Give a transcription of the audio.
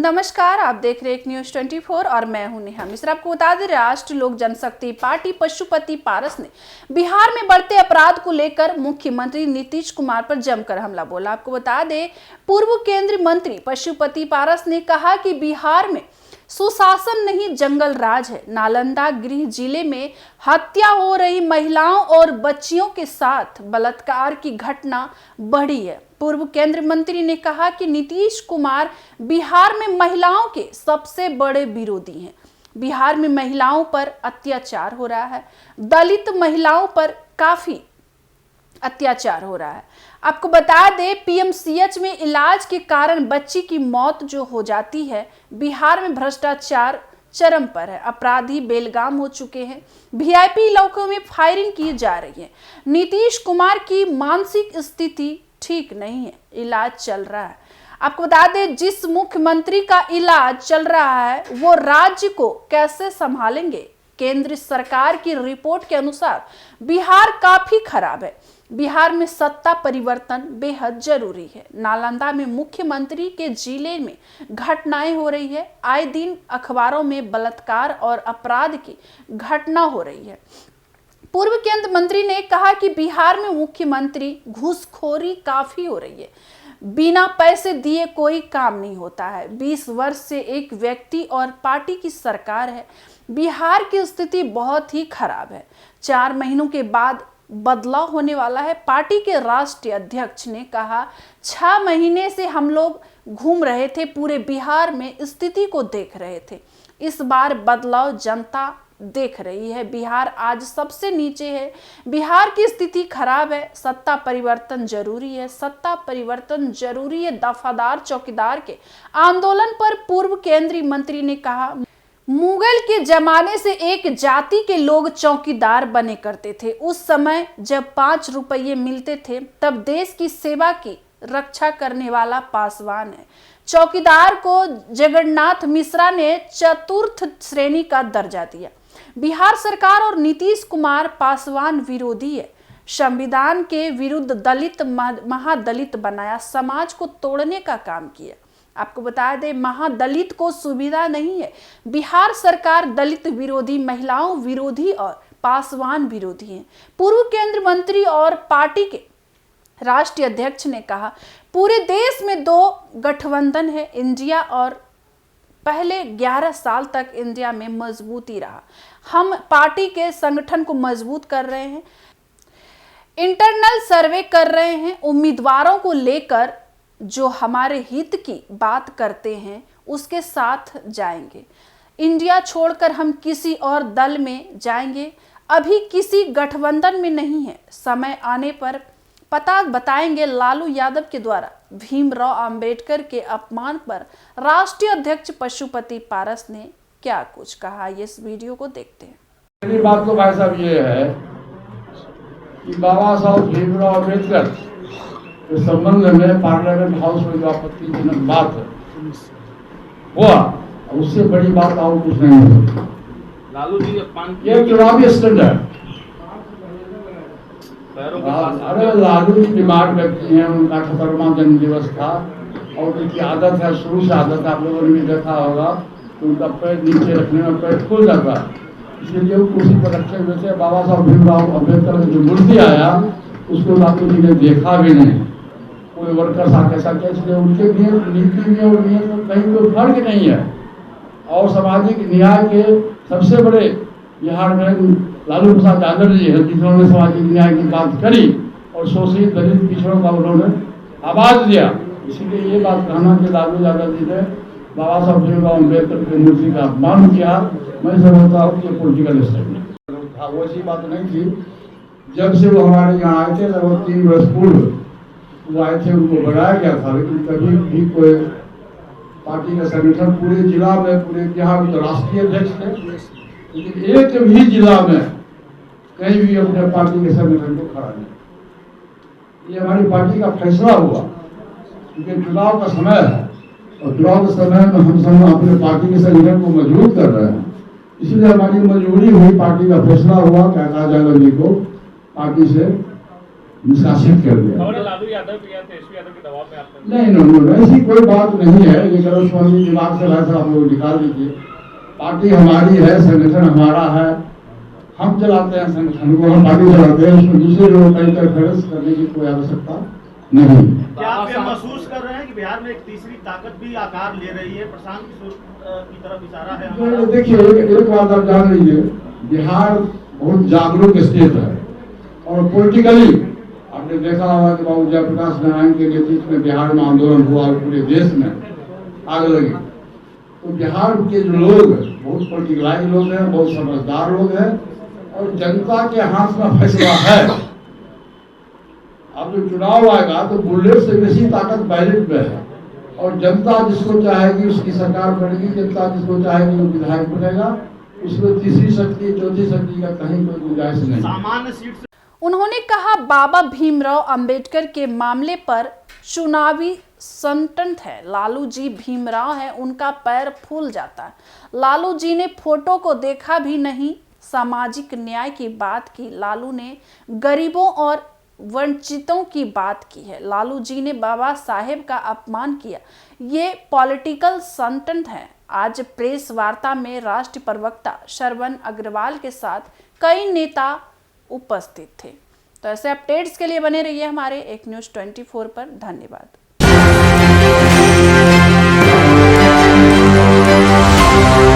नमस्कार, आप देख रहे हैं न्यूज 24 और मैं हूं नेहा मिश्रा। आपको बता दें, राष्ट्रीय लोक जनशक्ति पार्टी पशुपति पारस ने बिहार में बढ़ते अपराध को लेकर मुख्यमंत्री नीतीश कुमार पर जमकर हमला बोला। आपको बता दें, पूर्व केंद्रीय मंत्री पशुपति पारस ने कहा कि बिहार में सुशासन नहीं जंगल राज है। नालंदा गृह जिले में हत्या हो रही महिलाओं और बच्चियों के साथ बलात्कार की घटना बढ़ी है। पूर्व केंद्रीय मंत्री ने कहा कि नीतीश कुमार बिहार में महिलाओं के सबसे बड़े विरोधी हैं। बिहार में महिलाओं पर अत्याचार हो रहा है, दलित महिलाओं पर काफी अत्याचार हो रहा है। आपको बता दें, पीएमसीएच में इलाज के कारण बच्ची की मौत जो हो जाती है। बिहार में भ्रष्टाचार चरम पर है, अपराधी बेलगाम हो चुके हैं, वीआईपी इलाकों में फायरिंग की जा रही है। नीतीश कुमार की मानसिक स्थिति ठीक नहीं है, इलाज चल रहा है। आपको बता दें, जिस मुख्यमंत्री का इलाज चल रहा है वो राज्य को कैसे संभालेंगे। केंद्र सरकार की रिपोर्ट के अनुसार बिहार काफी खराब है। बिहार में सत्ता परिवर्तन बेहद जरूरी है। नालंदा में मुख्यमंत्री के जिले में घटनाएं हो रही है। आए दिन अखबारों में बलात्कार और अपराध की घटना हो रही है। पूर्व केंद्रीय मंत्री ने कहा कि बिहार में मुख्यमंत्री घूसखोरी काफी हो रही है। बिना पैसे दिए कोई काम नहीं होता है। 20 वर्ष से एक व्यक्ति और पार्टी की सरकार है। बिहार की स्थिति बहुत ही खराब है। 4 महीनों के बाद बदलाव होने वाला है। पार्टी के राष्ट्रीय अध्यक्ष ने कहा, 6 महीने से हम लोग घूम रहे थे, पूरे बिहार में स्थिति को देख रहे थे। इस बार बदलाव जनता देख रही है। बिहार आज सबसे नीचे है। बिहार की स्थिति खराब है। सत्ता परिवर्तन जरूरी है। सत्ता परिवर्तन जरूरी है। दफादार चौकीदार के आंदोलन पर पूर्व केंद्रीय मंत्री ने कहा, मुगल के जमाने से एक जाति के लोग चौकीदार बने करते थे। उस समय जब 5 रुपये मिलते थे तब देश की सेवा की रक्षा करने वाला पासवान है। चौकीदार को जगन्नाथ मिश्रा ने चतुर्थ श्रेणी का दर्जा दिया। बिहार सरकार और नीतीश कुमार पासवान विरोधी है। संविधान के विरुद्ध दलित महादलित बनाया, समाज को तोड़ने का काम किया। आपको बता दें, महादलित को सुविधा नहीं है। बिहार सरकार दलित विरोधी, महिलाओं विरोधी और पासवान विरोधी है। पूर्व केंद्रीय मंत्री और पार्टी के राष्ट्रीय अध्यक्ष ने कहा, पूरे देश में 2 गठबंधन है, इंडिया और पहले 11 साल तक इंडिया में मजबूती रहा। हम पार्टी के संगठन को मजबूत कर रहे हैं, इंटरनल सर्वे कर रहे हैं, उम्मीदवारों को लेकर जो हमारे हित की बात करते हैं उसके साथ जाएंगे। इंडिया छोड़कर हम किसी और दल में जाएंगे, अभी किसी गठबंधन में नहीं है। समय आने पर पता बताएंगे। लालू यादव के द्वारा भीमराव अंबेडकर के अपमान पर राष्ट्रीय अध्यक्ष पशुपति पारस ने क्या कुछ कहा, ये इस वीडियो को देखते हैं। मेरी बात तो भाई साहब ये है कि बाबा साहब भीमराव अंबेडकर के संबंध में पार्लियामेंट हाउस में जो आपत्तिजनक बात हुआ, उससे बड़ी बात और कुछ नहीं है। लालू जी अपमान ये चुनावी स्टैंड है। अरे लालू जी बीमार व्यक्ति हैं, उनका 78वां जन्म दिवस था और उनकी आदत है, शुरू से आदत, आप लोगों ने भी देखा होगा, तो उनका पैर नीचे रखने में पैर खुल जाता है, इसलिए वो कुर्सी पर रखे हुए थे। बाबा साहब भीमराव अम्बेडकर का जो मूर्ति आया उसको लालू जी ने देखा भी नहीं। कोई वर्कर्स आके सके, इसलिए उनके नियम नीति में और नियम में कहीं कोई फर्क नहीं है। और सामाजिक न्याय के सबसे बड़े बिहार में लालू प्रसाद यादव जी है, जिन्होंने सामाजिक न्याय की बात करी और शोषित दलित पिछड़ों का उन्होंने आवाज दिया। इसीलिए ये बात कहना कि लालू यादव जी ने बाबा साहब भीमराव अम्बेडकर की मूर्ति का अपमान किया, मैं समझता हूँ कि पॉलिटिकल स्टेटमेंट था, वो ऐसी बात नहीं थी। जब से वो हमारे यहाँ आए थे, लगभग 3 वर्ष पूर्व वो आए थे, उनको बढ़ाया गया था, लेकिन कभी भी कोई पार्टी का संगठन पूरे जिला में, पूरे बिहार में राष्ट्रीय अध्यक्ष थे, लेकिन एक भी जिला में कहीं भी अपने पार्टी के संगठन को खड़ा नहीं। ये हमारी पार्टी का फैसला हुआ, क्योंकि चुनाव का समय है और चुनाव के समय में हम सब अपने पार्टी के संगठन को मजबूत कर रहे हैं। इसलिए हमारी मजबूरी हुई, पार्टी का फैसला हुआ कि आकाश यादव जी को पार्टी से निष्कासित कर दिया। और लालू यादव भी या तेजस्वी यादव के दबाव में आपने नहीं, ऐसी कोई बात नहीं है। ये गलतफहमी दिमाग से वैसा आप लोग निकाल दीजिए। पार्टी हमारी है, संगठन हमारा है, हम चलाते हैं संगठन को, हम पार्टी चलाते हैं, उसमें दूसरे लोगों का इंटरफेरेंस करने की कोई आवश्यकता नहीं। क्या आप ये महसूस कर रहे हैं कि बिहार में एक तीसरी ताकत भी आकार ले रही है? प्रशांत किशोर की तरफ इशारा है हमारा। देखिए, एक बात आप जान लीजिए, बिहार बहुत जागरूक स्टेट है और पॉलिटिकली आपने देखा होगा कि बाबू जयप्रकाश नारायण के नेतृत्व में बिहार में आंदोलन हुआ और पूरे देश में आग लगी। तो बिहार के जो लोग बहुत पॉलिटिकलाइज लोग हैं, बहुत समझदार लोग हैं और जनता के हाथ में फैसला है। अब जो चुनाव आएगा तो बुलेट से बेसी ताकत बैलेट में है और जनता जिसको चाहेगी उसकी सरकार बनेगी, जनता जिसको चाहेगी वो विधायक बनेगा। उसमें तीसरी शक्ति चौथी शक्ति का कहीं कोई गुंजाइश नहीं। सामान्य सीट से उन्होंने कहा बाबा भीमराव अंबेडकर के मामले पर चुनावी संतंत है। लालू जी भीमराव है, उनका पैर फूल जाता है। लालू जी ने फोटो को देखा भी नहीं। सामाजिक न्याय की बात की लालू ने, गरीबों और वंचितों की बात की है। लालू जी ने बाबा साहेब का अपमान किया। ये पॉलिटिकल संतंत है। आज प्रेस वार्ता में राष्ट्रीय प्रवक्ता श्रवण अग्रवाल के साथ कई नेता उपस्थित थे। तो ऐसे अपडेट्स के लिए बने रहिए हमारे एक न्यूज़ 24 पर। धन्यवाद।